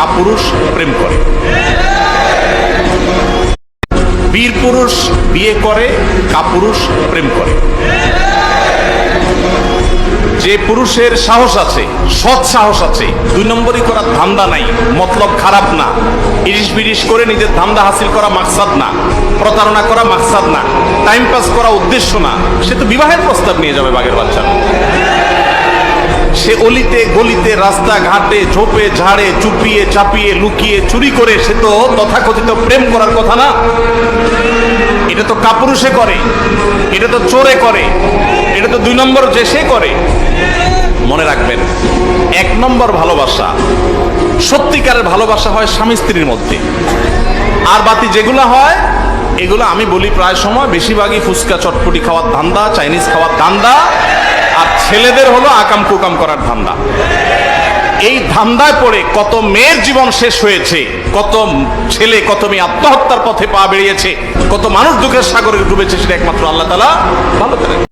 কাপুরুষ প্রেম করে। বীর পুরুষ বিয়ে করে, কাপুরুষ প্রেম করে। যে পুরুষের সাহস আছে, সৎ সাহস আছে, 2 নম্বরই করার ধান্দা নাই, মতলব খারাপ না, ইরিশ বিরিশ করে নিজের ধান্দা হাসিল করা মাকসাদ না, প্রতারণা করা মাকসাদ না, টাইম পাস করা উদ্দেশ্য না, সে তো বিবাহের প্রস্তাব নিয়ে যাবে বাঘের বাচ্চা। সে অলিতে গলিতে রাস্তা ঘাটে ঝোপে ঝাড়ে চুপিয়ে চাপিয়ে লুকিয়ে চুরি করে সে তো তথাকথিত প্রেম করার কথা না। এটা তো কাপুরুষে করে, এটা তো চোরে করে, এটা তো 2 নম্বর যে সে করে। মনে রাখবেন, 1 নম্বর ভালোবাসা, সত্যিকারের ভালোবাসা হয় স্বামী স্ত্রীর মধ্যে। আর বাতি যেগুলো হয় এগুলো আমি বলি প্রায় সময় বেশিরভাগই ফুচকা চটপটি খাওয়ার ধান্দা, চাইনিজ খাওয়ার ধান্দা, আর ছেলেদের হলো আকাম কুকাম করার ধান্দা। এই ধান্দায় পড়ে কত মেয়ের জীবন শেষ হয়েছে, কত ছেলে কত মেয়ে আত্মহত্যার পথে পা বেরিয়েছে, কত মানুষ দুঃখের সাগরে ডুবেছে, সেটা একমাত্র আল্লাহ তাআলা ভালো করেন।